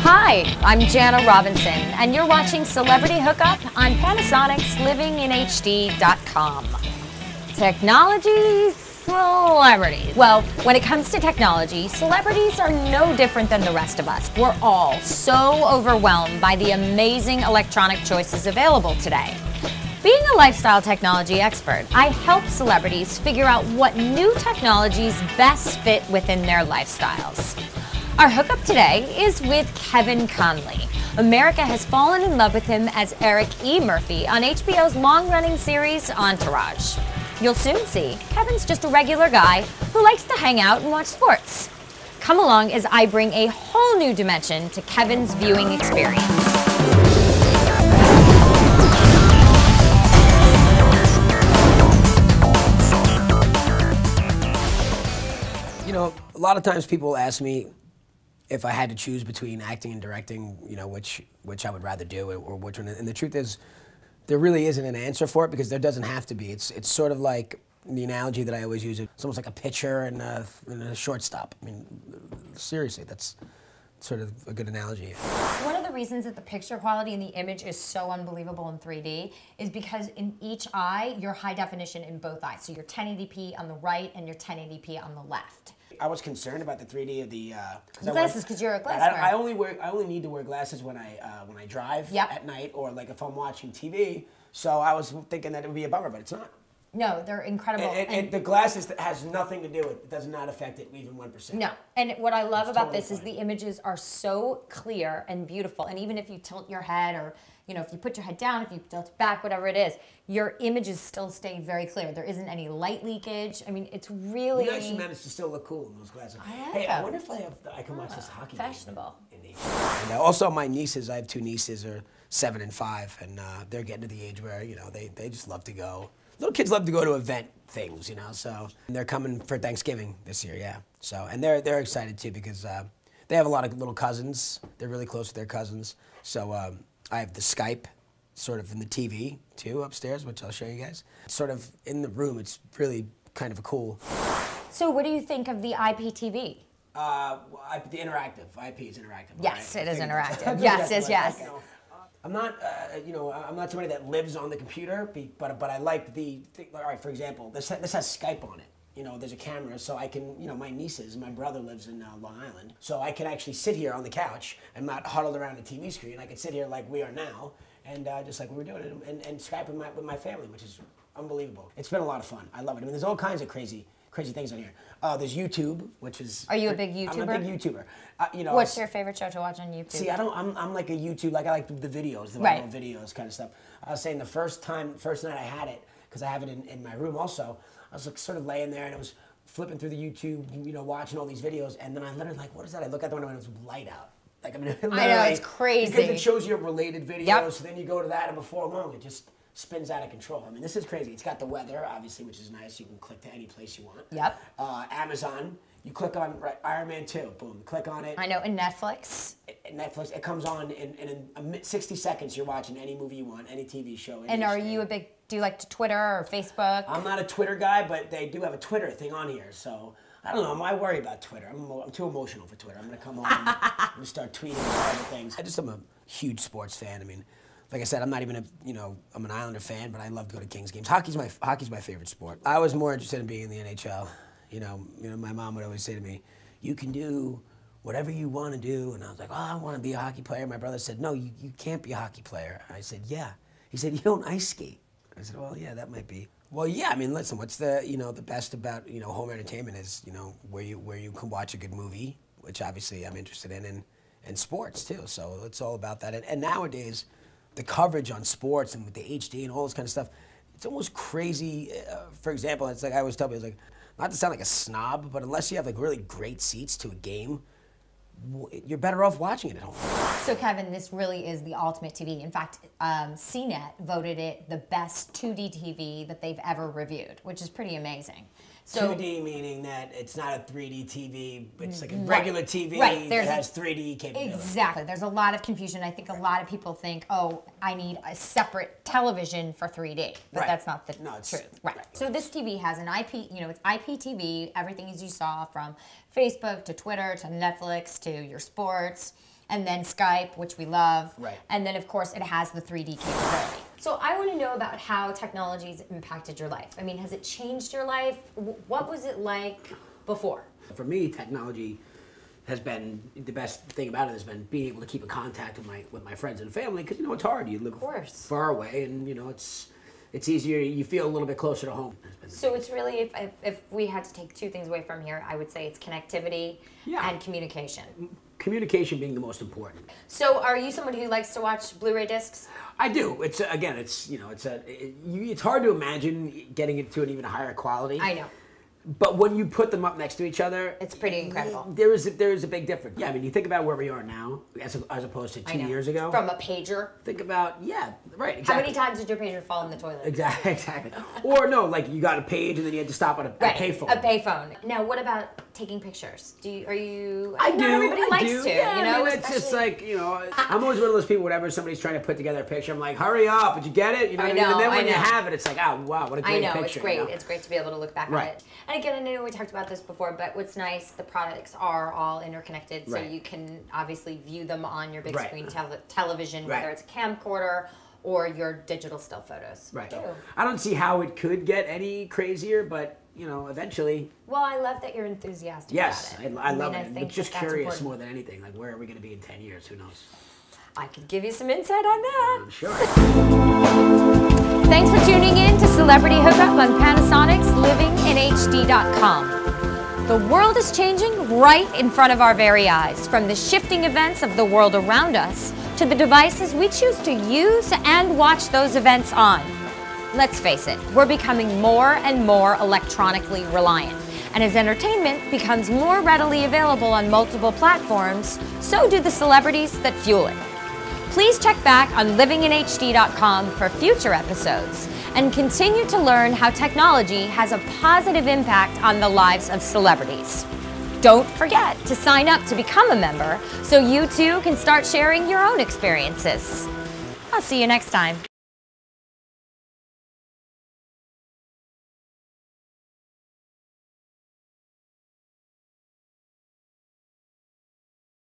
Hi, I'm Jana Robinson, and you're watching Celebrity Hookup on Panasonic's livinginhd.com. Technology, celebrities. Well, when it comes to technology, celebrities are no different than the rest of us. We're all so overwhelmed by the amazing electronic choices available today. Being a lifestyle technology expert, I help celebrities figure out what new technologies best fit within their lifestyles. Our hookup today is with Kevin Connolly. America has fallen in love with him as Eric E. Murphy on HBO's long-running series Entourage. You'll soon see, Kevin's just a regular guy who likes to hang out and watch sports. Come along as I bring a whole new dimension to Kevin's viewing experience. You know, a lot of times people ask me if I had to choose between acting and directing, you know, which I would rather do or which one. And the truth is, there really isn't an answer for it because there doesn't have to be. It's sort of like the analogy that I always use. It's almost like a pitcher and a shortstop. I mean, seriously, that's sort of a good analogy. One of the reasons that the picture quality in the image is so unbelievable in 3D is because in each eye, you're high definition in both eyes. So you're 1080p on the right and you're 1080p on the left. I was concerned about the 3D of the glasses because you're a glass wearer. I only need to wear glasses when I drive at night or like if I'm watching TV. So I was thinking that it would be a bummer, but it's not. No, they're incredible. And the glasses has nothing to do with it. It does not affect it even 1%. No, and what I love about totally this is the images are so clear and beautiful. And even if you tilt your head or, you know, if you put your head down, if you tilt it back, whatever it is, your images still stay very clear. There isn't any light leakage. I mean, it's really... You actually managed to still look cool in those glasses. I wonder if I can watch this hockey fashionable. game. And also my nieces, I have two nieces, are 7 and 5, and they're getting to the age where, you know, they just love to go. Little kids love to go to event things, you know, so and they're coming for Thanksgiving this year, yeah. So, and they're excited too because they have a lot of little cousins. They're really close with their cousins. So I have the Skype sort of in the TV too upstairs, which I'll show you guys. It's sort of in the room. It's really kind of cool. So what do you think of the IPTV? The interactive. IP is interactive. Yes, right? It is interactive. Yes, yes. I'm not, you know, I'm not somebody that lives on the computer, but I like all right, for example, this has Skype on it. You know, there's a camera, so I can, you know, my brother lives in Long Island, so I can actually sit here on the couch and not huddled around a TV screen. I can sit here like we are now, and just like we were doing it, and Skype with my family, which is unbelievable. It's been a lot of fun. I love it. I mean, there's all kinds of crazy things on here. There's YouTube, which is... Are you a big YouTuber? I'm a big YouTuber. You know, what's your favorite show to watch on YouTube? See, I'm like a YouTube, like I like the videos, the viral videos kind of stuff. I was saying the first night I had it, because I have it in my room also, I was like sort of laying there and I was flipping through the YouTube, you know, watching all these videos, and then I literally like, what is that? I look out the window and it was light out. Like, I mean, I know, it's crazy. Because it shows you related videos, so then you go to that, and before long, it just spins out of control. I mean, this is crazy. It's got the weather, obviously, which is nice. You can click to any place you want. Yep. Amazon, you click on Iron Man 2, boom, click on it. I know, and Netflix. Netflix, it comes on in 60 seconds. You're watching any movie you want, any TV show. And are you do you like to Twitter or Facebook? I'm not a Twitter guy, but they do have a Twitter thing on here, so I don't know. I worry about Twitter. I'm too emotional for Twitter. I'm gonna come home and I'm gonna start tweeting other things. I'm a huge sports fan. I mean, like I said, I'm not even I'm an Islander fan, but I love to go to Kings games. Hockey's my favorite sport. I was more interested in being in the NHL. You know, my mom would always say to me, "You can do whatever you want to do," and I was like, "Oh, I want to be a hockey player." My brother said, "No, you can't be a hockey player." I said, "Yeah." He said, "You don't ice skate." I said, "Well, yeah, that might be." Well, yeah. I mean, listen. What's the best about home entertainment is where you can watch a good movie, which obviously I'm interested in, and sports too. So it's all about that. And nowadays, the coverage on sports and with the HD and all this kind of stuff, it's almost crazy. For example, it's like I always tell people, it's like, not to sound like a snob, but unless you have like really great seats to a game, you're better off watching it at home. So Kevin, this really is the ultimate TV. In fact, CNET voted it the best 2D TV that they've ever reviewed, which is pretty amazing. So, 2D meaning that it's not a 3D TV, it's like a regular TV that has 3D capability. Exactly. There's a lot of confusion. I think a lot of people think, oh, I need a separate television for 3D. But that's not the truth. Right. So this TV has an IP, it's IPTV, everything as you saw from Facebook to Twitter to Netflix to your sports. and then Skype, which we love, Right. and then of course it has the 3D capability. So I want to know about how technology's impacted your life. I mean, has it changed your life? What was it like before? For me, technology has been, the best thing about it has been being able to keep in contact with my friends and family, because, you know, it's hard. You live far away, and, you know, it's easier. You feel a little bit closer to home. So it's really, if we had to take two things away from here, I would say it's connectivity and communication. Communication being the most important. So are you somebody who likes to watch Blu-ray discs? I do. It's again, it's, you know, it's hard to imagine getting it to an even higher quality. I know. But when you put them up next to each other, it's pretty incredible. There is a big difference. Yeah, I mean, you think about where we are now as opposed to 2 years ago. From a pager. Think about, right, exactly. How many times did your pager fall in the toilet? Exactly. Or no, like you got a page and then you had to stop at a payphone. A payphone. Now, what about taking pictures? I do. Everybody likes to. Yeah, you know, I mean, it's just like, you know, I'm always one of those people. Whenever somebody's trying to put together a picture, I'm like, hurry up! Did you get it? You know what I mean? And then when you have it, it's like, oh wow, what a great picture. It's great. You know? It's great to be able to look back at it. And again, I know we talked about this before, but what's nice, the products are all interconnected, so you can obviously view them on your big screen television, whether it's a camcorder or your digital still photos. Right. I don't see how it could get any crazier, but, you know, eventually. Well, I love that you're enthusiastic about it. I love it. I'm just curious more than anything. Like, where are we going to be in 10 years? Who knows? I could give you some insight on that. I'm sure. Thanks for tuning in to Celebrity Hookup on Panasonic's LivingInHD.com. The world is changing right in front of our very eyes, from the shifting events of the world around us to the devices we choose to use and watch those events on. Let's face it, we're becoming more and more electronically reliant. And as entertainment becomes more readily available on multiple platforms, so do the celebrities that fuel it. Please check back on LivingInHD.com for future episodes and continue to learn how technology has a positive impact on the lives of celebrities. Don't forget to sign up to become a member so you too can start sharing your own experiences. I'll see you next time.